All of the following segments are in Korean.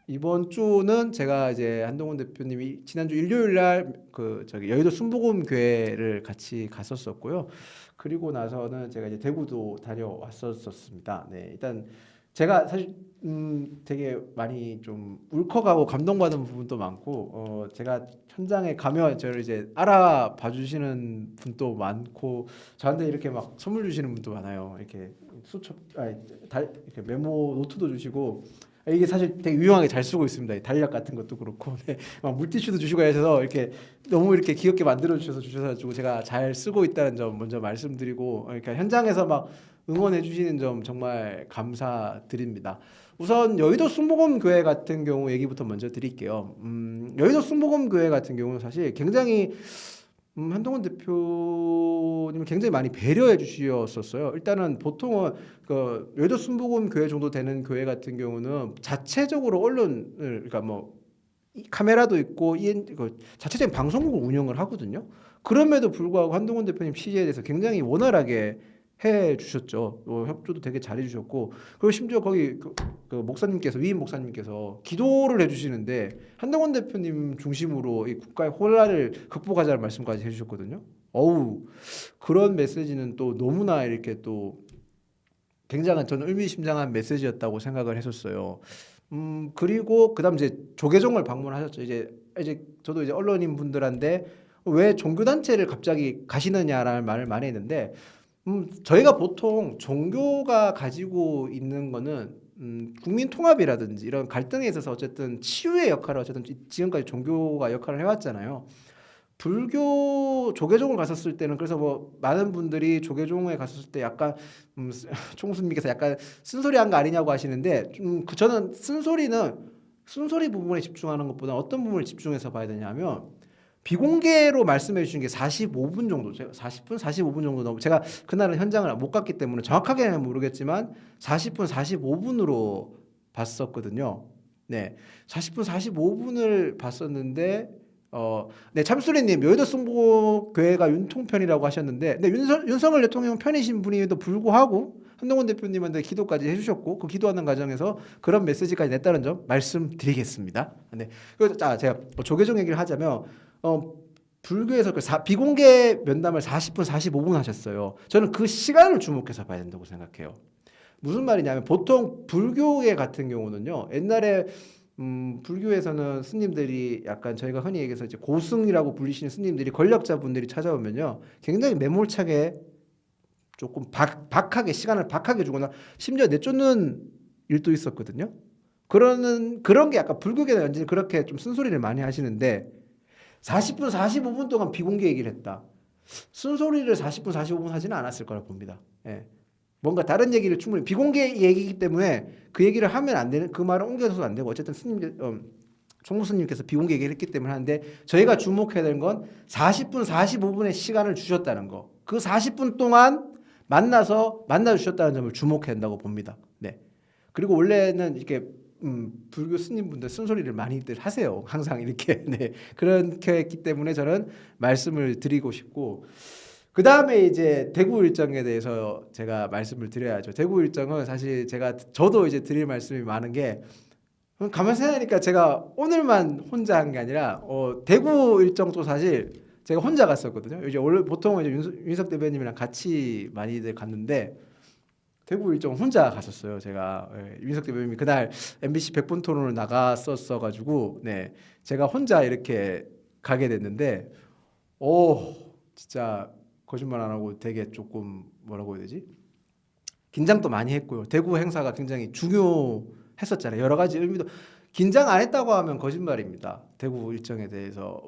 이번 주는 제가 이제 한동훈 대표님이 지난주 일요일 날 그 저기 여의도 순복음 교회를 같이 갔었었고요. 그리고 나서는 제가 이제 대구도 다녀왔었습니다. 네, 일단 제가 사실 되게 많이 좀 울컥하고 감동받은 부분도 많고 제가 현장에 가면 저를 이제 알아봐 주시는 분도 많고 저한테 이렇게 막 선물 주시는 분도 많아요. 이렇게 수첩 아니 이렇게 메모 노트도 주시고 이게 사실 되게 유용하게 잘 쓰고 있습니다. 이 달력 같은 것도 그렇고 네, 막 물티슈도 주시고 해서 이렇게 너무 이렇게 귀엽게 만들어 주셔가지고 제가 잘 쓰고 있다는 점 먼저 말씀드리고 그러니까 현장에서 막 응원해 주시는 점 정말 감사드립니다. 우선 여의도 순복음 교회 같은 경우 얘기부터 먼저 드릴게요. 여의도 순복음 교회 같은 경우는 사실 굉장히 한동훈 대표님을 굉장히 많이 배려해 주셨었어요. 일단은 보통은 그 여의도 순복음 교회 정도 되는 교회 같은 경우는 자체적으로 언론을 그러니까 뭐 카메라도 있고 그 자체적인 방송국을 운영을 하거든요. 그럼에도 불구하고 한동훈 대표님 취재에 대해서 굉장히 원활하게 해 주셨죠. 협조도 되게 잘해 주셨고 그리고 심지어 거기 그 목사님께서 위임 목사님께서 기도를 해 주시는데 한동훈 대표님 중심으로 이 국가의 혼란을 극복하자는 말씀까지 해 주셨거든요. 어우 그런 메시지는 또 너무나 이렇게 또 굉장한 저는 의미심장한 메시지였다고 생각을 했었어요. 그리고 그다음 이제 조계종을 방문하셨죠. 이제 저도 이제 언론인 분들한테 왜 종교 단체를 갑자기 가시느냐라는 말을 많이 했는데 저희가 보통 종교가 가지고 있는 거는 국민 통합이라든지 이런 갈등에 있어서 어쨌든 치유의 역할을 어쨌든 지금까지 종교가 역할을 해왔잖아요. 불교 조계종을 갔었을 때는 그래서 뭐 많은 분들이 조계종에 갔었을 때 약간 총수님께서 약간 쓴소리한 거 아니냐고 하시는데 저는 쓴소리 부분에 집중하는 것보다 어떤 부분을 집중해서 봐야 되냐면 비공개로 말씀해 주신 게 45분 정도, 제가 40분, 45분 정도 넘고 제가 그날은 현장을 못 갔기 때문에 정확하게는 모르겠지만 40분, 45분으로 봤었거든요. 네, 40분, 45분을 봤었는데 네 참수리님 여의도 순복음교회가 윤통편이라고 하셨는데, 네 윤석열 대통령 편이신 분임에도 불구하고 한동훈 대표님한테 기도까지 해주셨고 그 기도하는 과정에서 그런 메시지까지 냈다는 점 말씀드리겠습니다. 네, 그래서 자 제가 뭐 조계종 얘기를 하자면 불교에서 비공개 면담을 40분, 45분 하셨어요. 저는 그 시간을 주목해서 봐야 된다고 생각해요. 무슨 말이냐면 보통 불교계 같은 경우는요. 옛날에 불교에서는 스님들이 약간 저희가 흔히 얘기해서 이제 고승이라고 불리시는 스님들이 권력자분들이 찾아오면요. 굉장히 매몰차게 조금 박하게 시간을 박하게 주거나 심지어 내쫓는 일도 있었거든요. 그런 게 약간 불교계나 연진이 그렇게 좀 쓴소리를 많이 하시는데 40분, 45분 동안 비공개 얘기를 했다. 쓴소리를 40분, 45분 하지는 않았을 거라 봅니다. 예. 뭔가 다른 얘기를 충분히 비공개 얘기이기 때문에 그 얘기를 하면 안 되는 그 말을 옮겨서도 안 되고 어쨌든 총무스님께서 비공개 얘기를 했기 때문에 하는데 저희가 주목해야 되는 건 40분, 45분의 시간을 주셨다는 거. 그 40분 동안 만나 주셨다는 점을 주목해야 한다고 봅니다. 네. 그리고 원래는 이렇게 불교 스님분들 쓴소리를 많이들 하세요. 항상 이렇게 네 그렇게 했기 때문에 저는 말씀을 드리고 싶고 그 다음에 이제 대구 일정에 대해서 제가 말씀을 드려야죠. 대구 일정은 사실 저도 이제 드릴 말씀이 많은 게 가만 생각하니까 제가 오늘만 혼자 한 게 아니라 대구 일정도 사실 제가 혼자 갔었거든요. 이제 원래 보통 이제 윤석 대변님이랑 같이 많이들 갔는데. 대구 일정 혼자 갔었어요. 제가 윤석 대표님이 그날 MBC 100분 토론을 나갔었어 가지고 네 제가 혼자 이렇게 가게 됐는데 진짜 거짓말 안 하고 되게 조금 뭐라고 해야 되지 긴장도 많이 했고요. 대구 행사가 굉장히 중요했었잖아요. 여러 가지 의미도 긴장 안 했다고 하면 거짓말입니다. 대구 일정에 대해서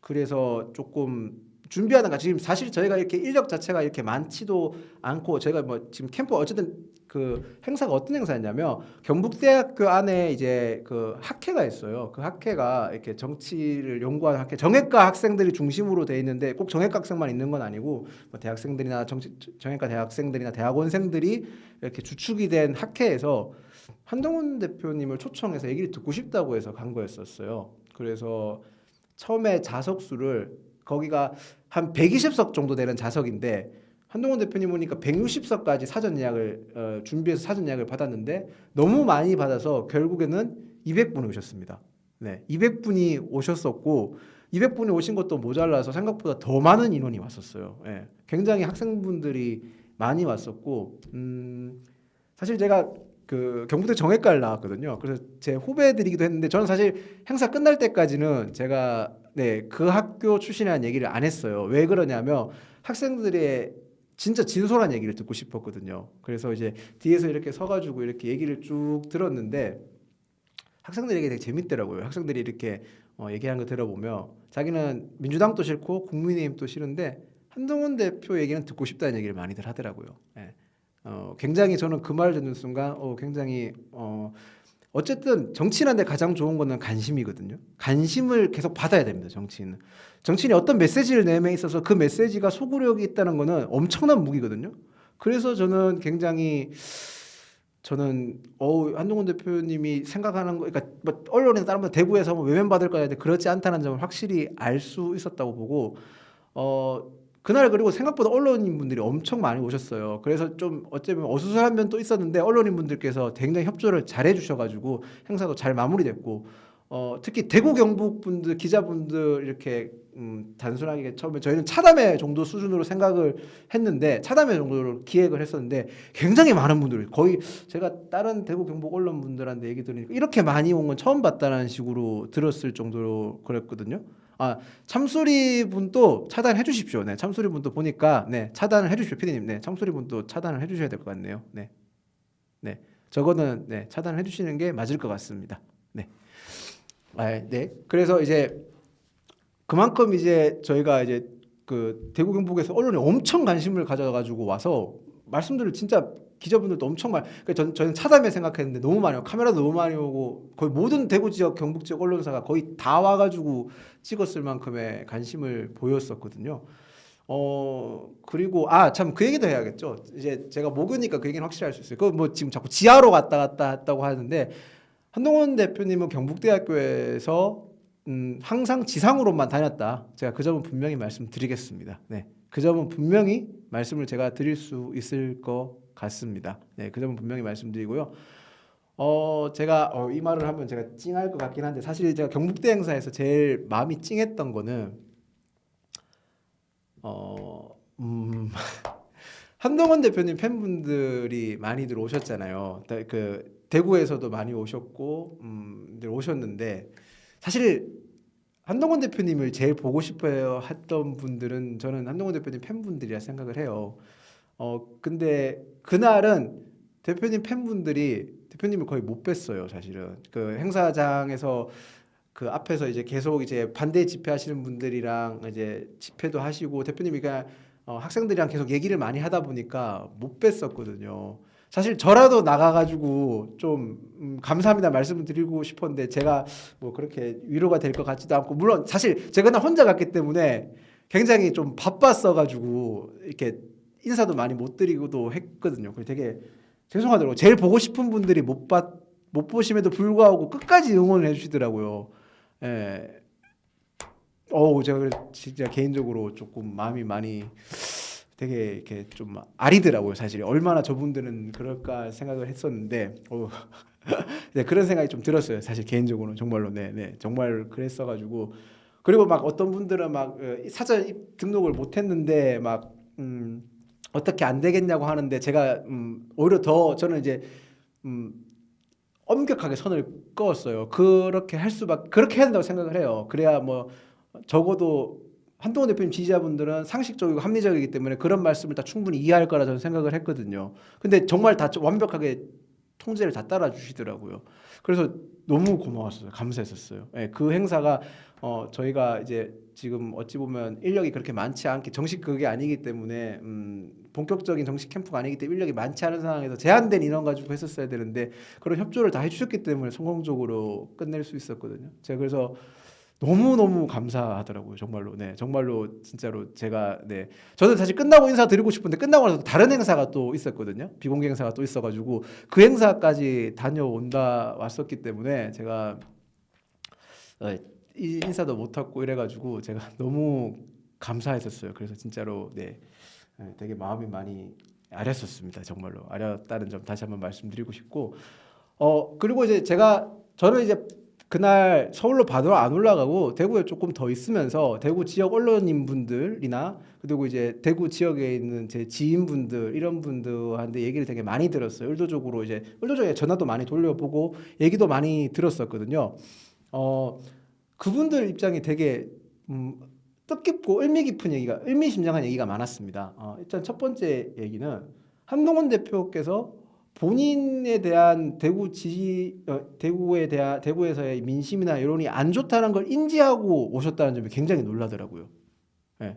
그래서 조금 준비하다가 지금 사실 저희가 이렇게 인력 자체가 이렇게 많지도 않고 저희가 뭐 지금 캠프 어쨌든 그 행사가 어떤 행사였냐면 경북대학교 안에 이제 그 학회가 있어요. 그 학회가 이렇게 정치를 연구하는 학회, 정외과 학생들이 중심으로 돼 있는데 꼭 정외과 학생만 있는 건 아니고 뭐 대학생들이나 정외과 대학생들이나 대학원생들이 이렇게 주축이 된 학회에서 한동훈 대표님을 초청해서 얘기를 듣고 싶다고 해서 간 거였었어요. 그래서 처음에 좌석수를 거기가 한 120석 정도 되는 좌석인데 한동훈 대표님 오니까 160석까지 사전 예약을 준비해서 사전 예약을 받았는데 너무 많이 받아서 결국에는 200분이 오셨습니다. 네, 200분이 오셨었고 200분이 오신 것도 모자라서 생각보다 더 많은 인원이 왔었어요. 예, 굉장히 학생분들이 많이 왔었고 사실 제가 그 경북대 정외과를 나왔거든요. 그래서 제 후배들이기도 했는데 저는 사실 행사 끝날 때까지는 제가 그 학교 출신이라는 얘기를 안 했어요. 왜 그러냐면 학생들의 진짜 진솔한 얘기를 듣고 싶었거든요. 그래서 이제 뒤에서 이렇게 서가지고 이렇게 얘기를 쭉 들었는데 학생들에게 되게 재밌더라고요. 학생들이 이렇게 얘기하는 거 들어보면 자기는 민주당도 싫고 국민의힘도 싫은데 한동훈 대표 얘기는 듣고 싶다는 얘기를 많이들 하더라고요. 예. 굉장히 저는 그 말을 듣는 순간 굉장히 어쨌든 정치인한테 가장 좋은 거는 관심이거든요. 관심을 계속 받아야 됩니다. 정치인은. 정치인이 어떤 메시지를 내음에 있어서 그 메시지가 소구력이 있다는 거는 엄청난 무기거든요. 그래서 저는 한동훈 대표님이 생각하는 거, 그러니까 뭐 언론이나 다른 분 대구에서 뭐 외면 받을 거야 했는데 그렇지 않다는 점을 확실히 알 수 있었다고 보고 그날 그리고 생각보다 언론인 분들이 엄청 많이 오셨어요. 그래서 좀 어쩌면 어수선한 면도 있었는데 언론인 분들께서 굉장히 협조를 잘 해주셔가지고 행사도 잘 마무리됐고 특히 대구 경북 분들 기자분들 이렇게 단순하게 처음에 저희는 차담회 정도 수준으로 생각을 했는데 차담회 정도로 기획을 했었는데 굉장히 많은 분들 거의 제가 다른 대구 경북 언론 분들한테 얘기 들으니까 이렇게 많이 온 건 처음 봤다는 식으로 들었을 정도로 그랬거든요. 참수리 분도 차단해 주십시오. 네, 참수리 분도 보니까 차단을 해 주십시오. 피디님. 네, 참수리 분도 차단을 해 주셔야 될 것 같네요. 네. 네. 저거는 차단을 해 주시는 게 맞을 것 같습니다. 네. 네. 그래서 이제 그만큼 이제 저희가 이제 그 대구 경북에서 언론이 엄청 관심을 가져가지고 와서 말씀들을 진짜 기자분들도 엄청 많이. 그러니까 저는 차담회 생각했는데 너무 많이 오고 카메라도 너무 많이 오고 거의 모든 대구 지역 경북 지역 언론사가 거의 다 와가지고 찍었을 만큼의 관심을 보였었거든요. 그리고 참 그 얘기도 해야겠죠. 이제 제가 목요니까 그 얘기는 확실히 할 수 있어요. 그 뭐 지금 자꾸 지하로 왔다 갔다 했다고 하는데 한동훈 대표님은 경북대학교에서 항상 지상으로만 다녔다. 제가 그 점은 분명히 말씀드리겠습니다. 네, 그 점은 분명히 말씀을 제가 드릴 수 있을 것 같습니다. 네, 그 점은 분명히 말씀드리고요. 제가 이 말을 하면 제가 찡할 것 같긴 한데 사실 제가 경북대 행사에서 제일 마음이 찡했던 거는 한동훈 대표님 팬분들이 많이들 오셨잖아요. 그 대구에서도 많이 오셨고 오셨는데 사실 한동훈 대표님을 제일 보고 싶어요 했던 분들은 저는 한동훈 대표님 팬분들이라 생각을 해요. 근데 그날은 대표님 팬분들이 대표님을 거의 못 뵀어요. 사실은 그 행사장에서 그 앞에서 이제 계속 이제 반대 집회하시는 분들이랑 이제 집회도 하시고 대표님이 그냥 학생들이랑 계속 얘기를 많이 하다 보니까 못 뵀었거든요. 사실 저라도 나가가지고 좀 감사합니다 말씀을 드리고 싶었는데 제가 뭐 그렇게 위로가 될 것 같지도 않고 물론 사실 제가 나 혼자 갔기 때문에 굉장히 좀 바빴어가지고 이렇게 인사도 많이 못 드리고도 했거든요. 그래서 되게 죄송하더라고요. 제일 보고 싶은 분들이 못 보심에도 불구하고 끝까지 응원을 해주시더라고요. 예. 제가 진짜 개인적으로 조금 마음이 많이 되게 이렇게 좀 아리더라고요. 사실 얼마나 저분들은 그럴까 생각을 했었는데 네, 그런 생각이 좀 들었어요. 사실 개인적으로는 정말로 정말 그랬어가지고 그리고 막 어떤 분들은 막 사전 등록을 못했는데 막 어떻게 안 되겠냐고 하는데 제가 오히려 더 저는 이제 엄격하게 선을 그었어요. 그렇게 해야 된다고 생각을 해요. 그래야 뭐 적어도 한동훈 대표님 지지자분들은 상식적이고 합리적이기 때문에 그런 말씀을 다 충분히 이해할 거라 저는 생각을 했거든요. 근데 정말 다 완벽하게 통제를 다 따라 주시더라고요. 그래서 너무 고마웠어요. 감사했었어요. 네, 그 행사가 저희가 이제 지금 어찌 보면 인력이 그렇게 많지 않게 정식 그게 아니기 때문에 본격적인 정식 캠프가 아니기 때문에 인력이 많지 않은 상황에서 제한된 인원 가지고 했었어야 되는데 그런 협조를 다 해주셨기 때문에 성공적으로 끝낼 수 있었거든요. 제가 그래서 너무너무 감사하더라고요. 정말로. 네. 정말로 진짜로 제가 저는 사실 끝나고 인사드리고 싶은데 끝나고 나서 다른 행사가 또 있었거든요. 비공개 행사가 또 있어가지고 그 행사까지 다녀온다 왔었기 때문에 제가 인사도 못하고 이래가지고 제가 너무 감사했었어요. 그래서 진짜로 되게 마음이 많이 아렸었습니다. 정말로 아렸다는 점 다시 한번 말씀드리고 싶고 그리고 이제 제가 저는 이제 그날 서울로 바로 안 올라가고 대구에 조금 더 있으면서 대구 지역 언론인 분들이나 그리고 이제 대구 지역에 있는 제 지인분들 이런 분들한테 얘기를 되게 많이 들었어요. 의도적으로 전화도 많이 돌려보고 얘기도 많이 들었었거든요. 어, 그분들 입장이 되게 뜻깊고 의미심장한 얘기가 많았습니다. 일단 첫 번째 얘기는 한동훈 대표께서 본인에 대한 대구에서의 민심이나 여론이 안 좋다는 걸 인지하고 오셨다는 점이 굉장히 놀라더라고요. 예.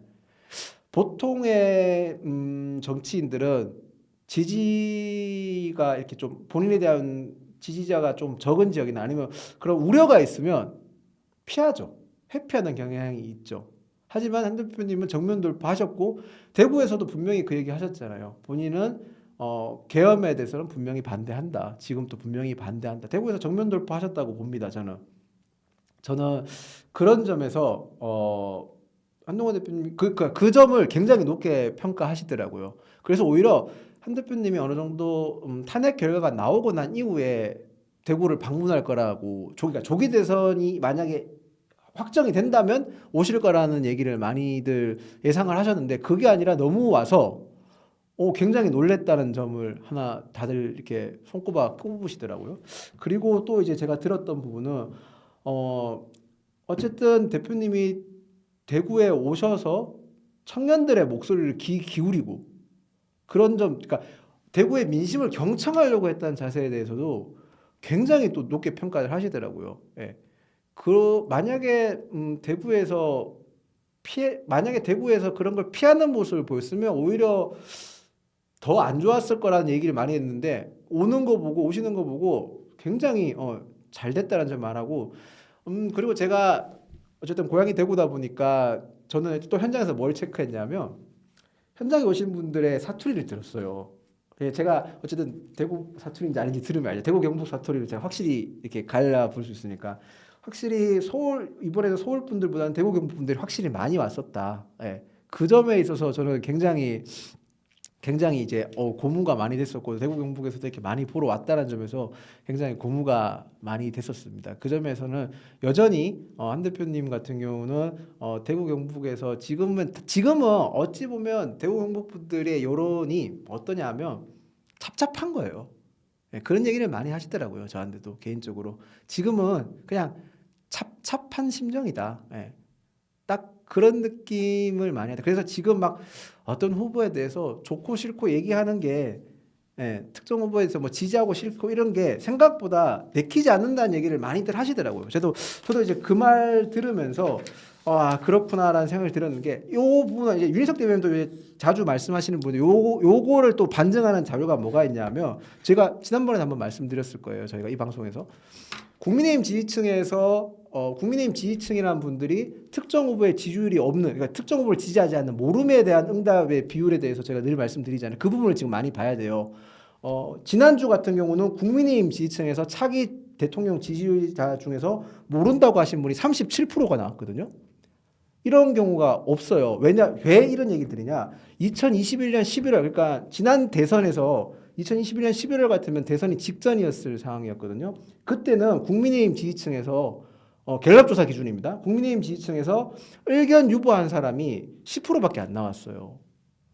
보통의 정치인들은 지지가 이렇게 좀 본인에 대한 지지자가 좀 적은 지역이나 아니면 그런 우려가 있으면 피하죠. 회피하는 경향이 있죠. 하지만 한 대표님은 정면 돌파하셨고 대구에서도 분명히 그 얘기 하셨잖아요. 본인은 계엄에 대해서는 분명히 반대한다. 지금도 분명히 반대한다. 대구에서 정면 돌파하셨다고 봅니다. 저는 그런 점에서 한동훈 대표님 그 점을 굉장히 높게 평가하시더라고요. 그래서 오히려 한 대표님이 어느 정도 탄핵 결과가 나오고 난 이후에 대구를 방문할 거라고 그러니까 조기 대선이 만약에 확정이 된다면 오실 거라는 얘기를 많이들 예상을 하셨는데 그게 아니라 너무 와서 굉장히 놀랬다는 점을 하나 다들 이렇게 손꼽아 꼽으시더라고요. 그리고 또 이제 제가 들었던 부분은 어쨌든 대표님이 대구에 오셔서 청년들의 목소리를 기울이고 그런 점, 그러니까 대구의 민심을 경청하려고 했다는 자세에 대해서도 굉장히 또 높게 평가를 하시더라고요. 예. 만약에 대구에서 그런 걸 피하는 모습을 보였으면 오히려 더 안 좋았을 거라는 얘기를 많이 했는데 오시는 거 보고 굉장히 잘 됐다는 점 말하고 그리고 제가 어쨌든 고향이 대구다 보니까 저는 또 현장에서 뭘 체크했냐면 현장에 오신 분들의 사투리를 들었어요. 제가 어쨌든 대구 사투리인지 아닌지 들으면 알죠. 대구 경북 사투리를 제가 확실히 이렇게 갈라 볼 수 있으니까 확실히 이번에도 서울 분들보다는 대구 경북 분들이 확실히 많이 왔었다. 예. 그 점에 있어서 저는 굉장히 이제 고무가 많이 됐었고 대구 경북에서도 이렇게 많이 보러 왔다는 점에서 굉장히 고무가 많이 됐었습니다. 그 점에서는 여전히 한 대표님 같은 경우는 대구 경북에서 지금은 어찌 보면 대구 경북 분들의 여론이 어떠냐면 찹찹한 거예요. 네, 그런 얘기를 많이 하시더라고요. 저한테도 개인적으로 지금은 그냥 찹찹한 심정이다. 네, 딱 그런 느낌을 많이 하다. 그래서 지금 막 어떤 후보에 대해서 좋고 싫고 얘기하는 게 특정 후보에 대해서 뭐 지지하고 싫고 이런 게 생각보다 내키지 않는다는 얘기를 많이들 하시더라고요. 저도 이제 그 말 들으면서 그렇구나라는 생각이 들었는 게 요 부분은 이제 윤희석 대변인도 이제 자주 말씀하시는 분이 요거를 또 반증하는 자료가 뭐가 있냐면 제가 지난번에 한번 말씀드렸을 거예요. 저희가 이 방송에서 국민의힘 지지층이라는 분들이 특정 후보의 지지율이 없는, 그러니까 특정 후보를 지지하지 않는 모름에 대한 응답의 비율에 대해서 제가 늘 말씀드리잖아요. 그 부분을 지금 많이 봐야 돼요. 지난주 같은 경우는 국민의힘 지지층에서 차기 대통령 지지율자 중에서 모른다고 하신 분이 37%가 나왔거든요. 이런 경우가 없어요. 왜 이런 얘기를 드리냐? 2021년 11월, 그러니까 지난 대선에서 2021년 11월 같으면 대선이 직전이었을 상황이었거든요. 그때는 국민의힘 지지층에서 갤럽 조사 기준입니다. 국민의힘 지지층에서 의견 유보한 사람이 10%밖에 안 나왔어요.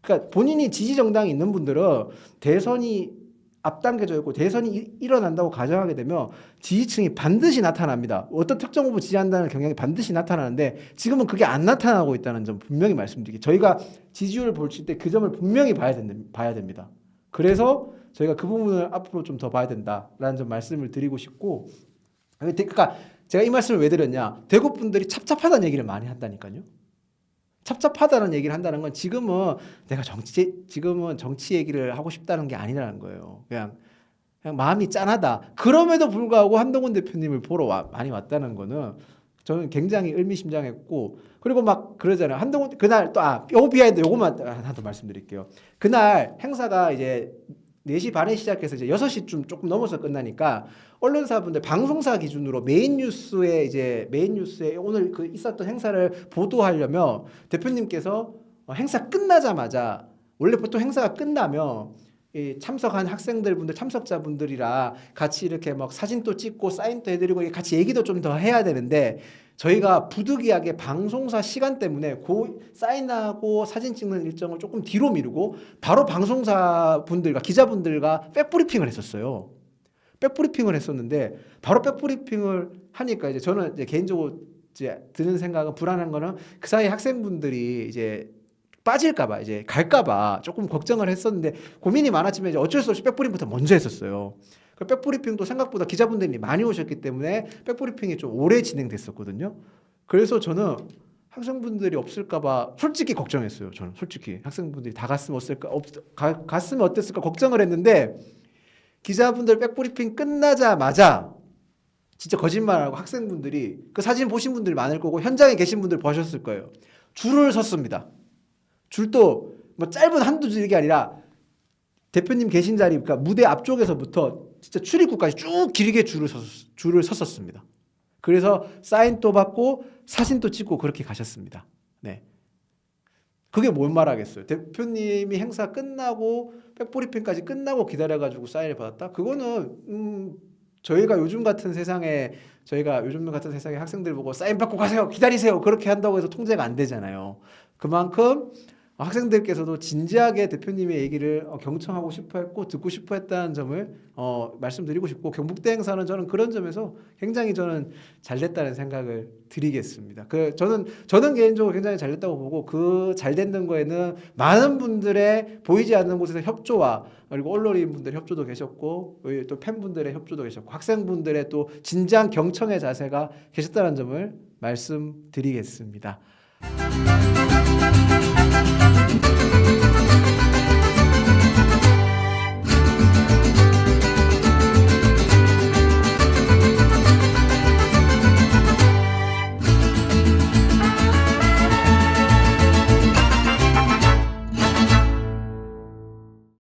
그러니까 본인이 지지 정당이 있는 분들은 대선이 앞당겨져 있고 대선이 일어난다고 가정하게 되면 지지층이 반드시 나타납니다. 어떤 특정 후보 지지한다는 경향이 반드시 나타나는데 지금은 그게 안 나타나고 있다는 점 분명히 말씀드릴게요. 저희가 지지율을 볼 때 그 점을 분명히 봐야 됩니다. 그래서 저희가 그 부분을 앞으로 좀 더 봐야 된다라는 점 말씀을 드리고 싶고, 그러니까 제가 이 말씀을 왜 드렸냐? 대구 분들이 찹찹하다는 얘기를 많이 한다니까요. 찹찹하다는 얘기를 한다는 건 지금은 정치 얘기를 하고 싶다는 게 아니라는 거예요. 그냥 마음이 짠하다. 그럼에도 불구하고 한동훈 대표님을 보러 많이 왔다는 거는 저는 굉장히 의미심장했고, 그리고 막 그러잖아요. 한동훈 그날 요 비하인드 요것만 하나 더 말씀드릴게요. 그날 행사가 이제 4시 반에 시작해서 이제 6시쯤 조금 넘어서 끝나니까 언론사분들 방송사 기준으로 메인 뉴스에 오늘 그 있었던 행사를 보도하려면 대표님께서 행사 끝나자마자 원래 보통 행사가 끝나면 이 참석한 학생들분들 참석자분들이랑 같이 이렇게 막 사진도 찍고 사인도 해드리고 같이 얘기도 좀 더 해야 되는데 저희가 부득이하게 방송사 시간 때문에 사인하고 사진 찍는 일정을 조금 뒤로 미루고 바로 방송사 분들과 기자분들과 백브리핑을 했었어요. 백브리핑을 했었는데 바로 백브리핑을 하니까 이제 저는 이제 개인적으로 이제 드는 생각은 불안한 거는 그 사이 학생분들이 이제 빠질까봐 이제 갈까봐 조금 걱정을 했었는데 고민이 많았지만 이제 어쩔 수 없이 백브리핑부터 먼저 했었어요. 그 백브리핑도 생각보다 기자분들이 많이 오셨기 때문에 백브리핑이 좀 오래 진행됐었거든요. 그래서 저는 학생분들이 없을까봐 솔직히 걱정했어요. 저는 솔직히 학생분들이 다 갔으면 갔으면 어땠을까 걱정을 했는데 기자분들 백브리핑 끝나자마자 진짜 거짓말하고 학생분들이 그 사진 보신 분들이 많을 거고 현장에 계신 분들 보셨을 거예요. 줄을 섰습니다. 줄도 뭐 짧은 한두 줄이 아니라 대표님 계신 자리, 그러니까 무대 앞쪽에서부터 진짜 출입구까지 쭉 길게 줄을 섰었습니다. 그래서 사인도 받고 사진도 찍고 그렇게 가셨습니다. 네. 그게 뭔 말하겠어요. 대표님이 행사 끝나고 백브리핑까지 끝나고 기다려가지고 사인을 받았다? 그거는 저희가 요즘 같은 세상에 학생들 보고 사인 받고 가세요, 기다리세요 그렇게 한다고 해서 통제가 안 되잖아요. 그만큼 학생들께서도 진지하게 대표님의 얘기를 경청하고 싶어 했고 듣고 싶어 했다는 점을 말씀드리고 싶고 경북대 행사는 저는 그런 점에서 굉장히 저는 잘 됐다는 생각을 드리겠습니다. 저는 개인적으로 굉장히 잘 됐다고 보고 그 잘 됐는 거에는 많은 분들의 보이지 않는 곳에서 협조와 그리고 언론인 분들의 협조도 계셨고 또 팬분들의 협조도 계셨고 학생분들의 또 진지한 경청의 자세가 계셨다는 점을 말씀드리겠습니다.